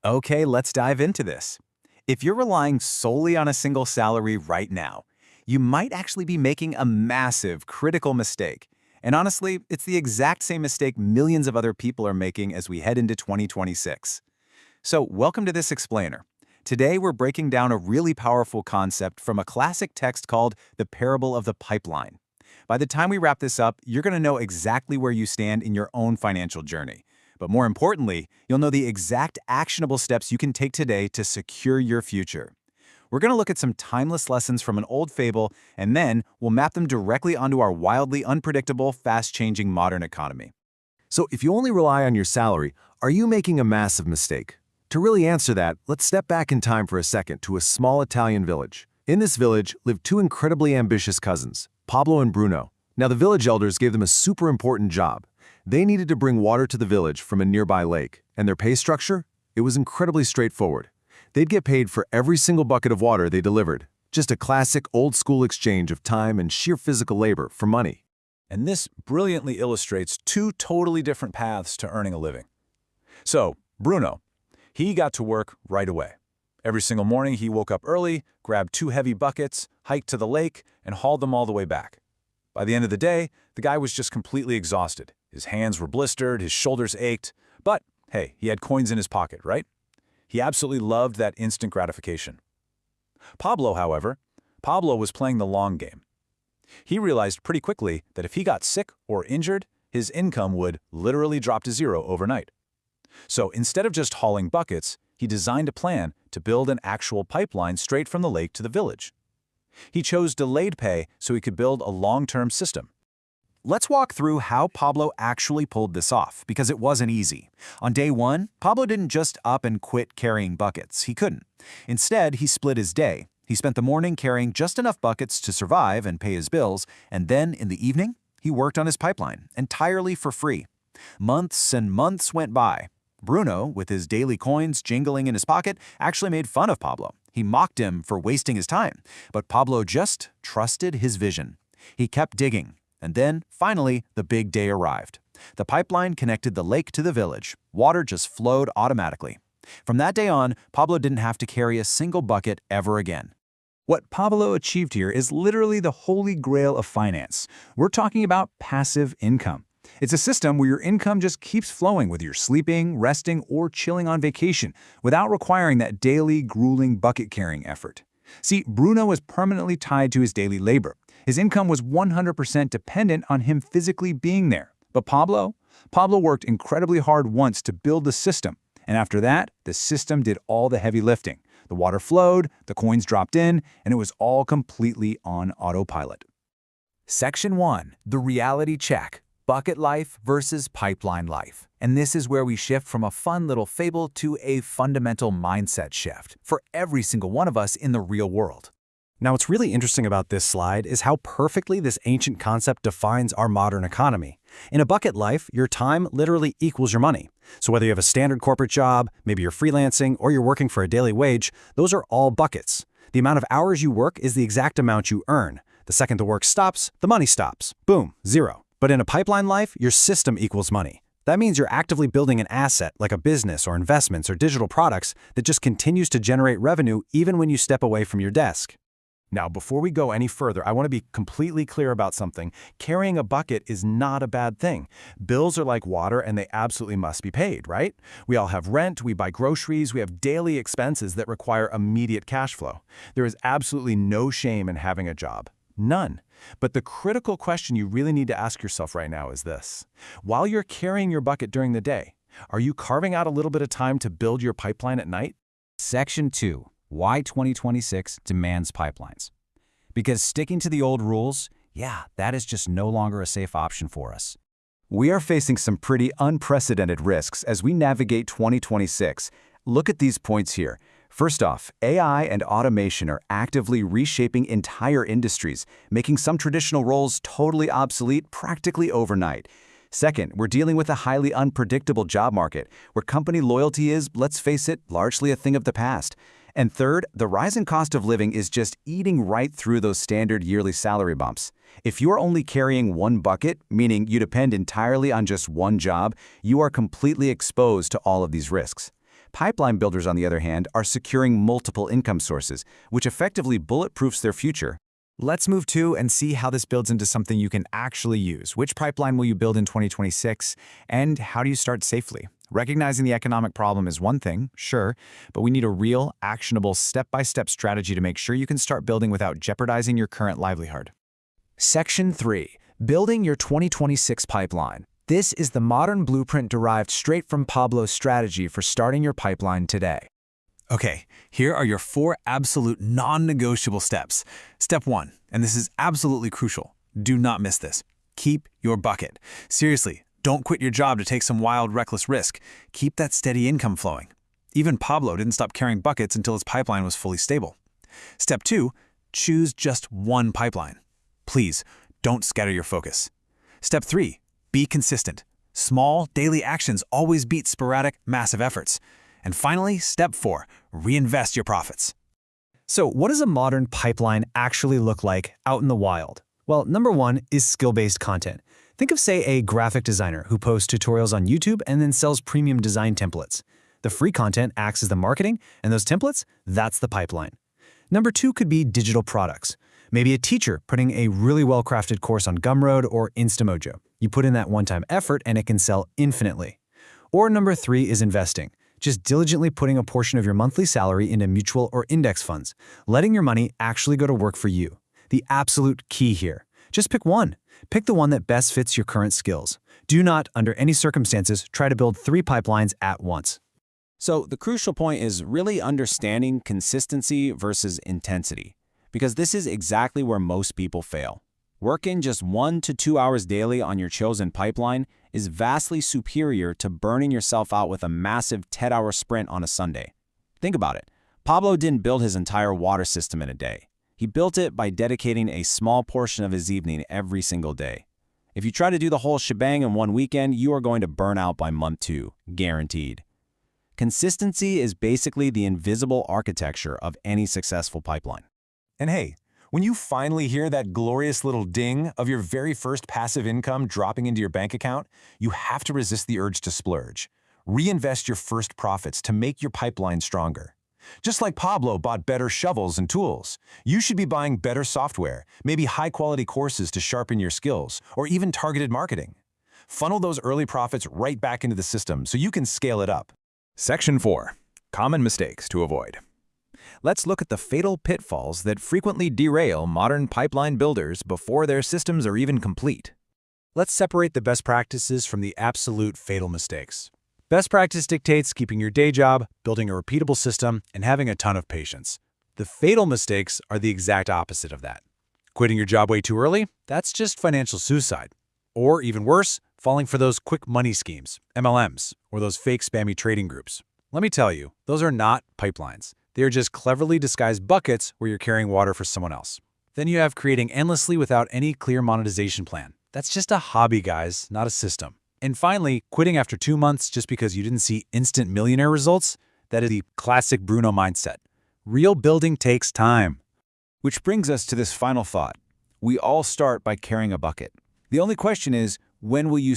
Okay, let's dive into this. If you're relying solely on a single salary right now, you might actually be making a massive, critical mistake. And honestly, it's the exact same mistake millions of other people are making as we head into 2026. So, welcome to this explainer. Today, we're breaking down a really powerful concept from a classic text called The Parable of the Pipeline. By the time we wrap this up, you're going to know exactly where you stand in your own financial journey. But more importantly, you'll know the exact actionable steps you can take today to secure your future. We're going to look at some timeless lessons from an old fable, and then we'll map them directly onto our wildly unpredictable, fast-changing modern economy. So if you only rely on your salary, are you making a massive mistake? To really answer that, let's step back in time for a second to a small Italian village. In this village lived two incredibly ambitious cousins, Pablo and Bruno. Now the village elders gave them a super important job. They needed to bring water to the village from a nearby lake, and their pay structure? It was incredibly straightforward. They'd get paid for every single bucket of water they delivered. Just a classic old-school exchange of time and sheer physical labor for money. And this brilliantly illustrates two totally different paths to earning a living. So, Bruno, he got to work right away. Every single morning he woke up early, grabbed two heavy buckets, hiked to the lake, and hauled them all the way back. By the end of the day, the guy was just completely exhausted. His hands were blistered, his shoulders ached, but hey, he had coins in his pocket, right? He absolutely loved that instant gratification. Pablo, however, was playing the long game. He realized pretty quickly that if he got sick or injured, his income would literally drop to zero overnight. So instead of just hauling buckets, he designed a plan to build an actual pipeline straight from the lake to the village. He chose delayed pay so he could build a long-term system. Let's walk through how Pablo actually pulled this off, because it wasn't easy. On day one, Pablo didn't just up and quit carrying buckets. He couldn't. Instead, he split his day. He spent the morning carrying just enough buckets to survive and pay his bills, and then in the evening, he worked on his pipeline, entirely for free. Months and months went by. Bruno, with his daily coins jingling in his pocket, actually made fun of Pablo. He mocked him for wasting his time, but Pablo just trusted his vision. He kept digging. And then, finally, the big day arrived. The pipeline connected the lake to the village. Water just flowed automatically. From that day on, Pablo didn't have to carry a single bucket ever again. What Pablo achieved here is literally the holy grail of finance. We're talking about passive income. It's a system where your income just keeps flowing whether you're sleeping, resting, or chilling on vacation, without requiring that daily, grueling bucket-carrying effort. See, Bruno was permanently tied to his daily labor. His income was 100% dependent on him physically being there. But Pablo worked incredibly hard once to build the system. And after that, the system did all the heavy lifting. The water flowed, the coins dropped in, and it was all completely on autopilot. Section 1. The Reality Check. Bucket life versus pipeline life. And this is where we shift from a fun little fable to a fundamental mindset shift for every single one of us in the real world. Now, what's really interesting about this slide is how perfectly this ancient concept defines our modern economy. In a bucket life, your time literally equals your money. So whether you have a standard corporate job, maybe you're freelancing, or you're working for a daily wage, those are all buckets. The amount of hours you work is the exact amount you earn. The second the work stops, the money stops. Boom, zero. But in a pipeline life, your system equals money. That means you're actively building an asset like a business or investments or digital products that just continues to generate revenue even when you step away from your desk. Now, before we go any further, I want to be completely clear about something. Carrying a bucket is not a bad thing. Bills are like water and they absolutely must be paid, right? We all have rent, we buy groceries, we have daily expenses that require immediate cash flow. There is absolutely no shame in having a job. None. But the critical question you really need to ask yourself right now is this. While you're carrying your bucket during the day, are you carving out a little bit of time to build your pipeline at night? Section 2. Why 2026 demands pipelines. Because sticking to the old rules, that is just no longer a safe option for us. We are facing some pretty unprecedented risks as we navigate 2026. Look at these points here. First off, AI and automation are actively reshaping entire industries, making some traditional roles totally obsolete practically overnight. Second, we're dealing with a highly unpredictable job market, where company loyalty is, let's face it, largely a thing of the past. And third, the rising cost of living is just eating right through those standard yearly salary bumps. If you're only carrying one bucket, meaning you depend entirely on just one job, you are completely exposed to all of these risks. Pipeline builders, on the other hand, are securing multiple income sources, which effectively bulletproofs their future. Let's move to and see how this builds into something you can actually use. Which pipeline will you build in 2026, and how do you start safely? Recognizing the economic problem is one thing, sure, but we need a real, actionable, step-by-step strategy to make sure you can start building without jeopardizing your current livelihood. Section 3. Building your 2026 pipeline. This is the modern blueprint derived straight from Pablo's strategy for starting your pipeline today. Okay, here are your 4 absolute non-negotiable steps. Step 1, and this is absolutely crucial. Do not miss this. Keep your bucket. Seriously, don't quit your job to take some wild, reckless risk. Keep that steady income flowing. Even Pablo didn't stop carrying buckets until his pipeline was fully stable. Step 2, choose just one pipeline. Please, don't scatter your focus. Step 3, be consistent. Small, daily actions always beat sporadic, massive efforts. And finally, step 4, reinvest your profits. So what does a modern pipeline actually look like out in the wild? Well, number 1 is skill-based content. Think of, say, a graphic designer who posts tutorials on YouTube and then sells premium design templates. The free content acts as the marketing, and those templates, that's the pipeline. Number 2 could be digital products. Maybe a teacher putting a really well-crafted course on Gumroad or Instamojo. You put in that one-time effort and it can sell infinitely. Or number 3 is investing. Just diligently putting a portion of your monthly salary into mutual or index funds, letting your money actually go to work for you. The absolute key here. Just pick one. Pick the one that best fits your current skills. Do not, under any circumstances, try to build 3 pipelines at once. So the crucial point is really understanding consistency versus intensity, because this is exactly where most people fail. Working just 1 to 2 hours daily on your chosen pipeline is vastly superior to burning yourself out with a massive 10-hour sprint on a Sunday. Think about it. Pablo didn't build his entire water system in a day. He built it by dedicating a small portion of his evening every single day. If you try to do the whole shebang in one weekend, you are going to burn out by month 2, guaranteed. Consistency is basically the invisible architecture of any successful pipeline. And hey, when you finally hear that glorious little ding of your very first passive income dropping into your bank account, you have to resist the urge to splurge. Reinvest your first profits to make your pipeline stronger. Just like Pablo bought better shovels and tools, you should be buying better software, maybe high-quality courses to sharpen your skills, or even targeted marketing. Funnel those early profits right back into the system so you can scale it up. Section 4, common mistakes to avoid. Let's look at the fatal pitfalls that frequently derail modern pipeline builders before their systems are even complete. Let's separate the best practices from the absolute fatal mistakes. Best practice dictates keeping your day job, building a repeatable system, and having a ton of patience. The fatal mistakes are the exact opposite of that. Quitting your job way too early? That's just financial suicide. Or even worse, falling for those quick money schemes, MLMs, or those fake spammy trading groups. Let me tell you, those are not pipelines. They are just cleverly disguised buckets where you're carrying water for someone else. Then you have creating endlessly without any clear monetization plan. That's just a hobby, guys, not a system. And finally, quitting after 2 months just because you didn't see instant millionaire results? That is the classic Bruno mindset. Real building takes time. Which brings us to this final thought. We all start by carrying a bucket. The only question is, when will you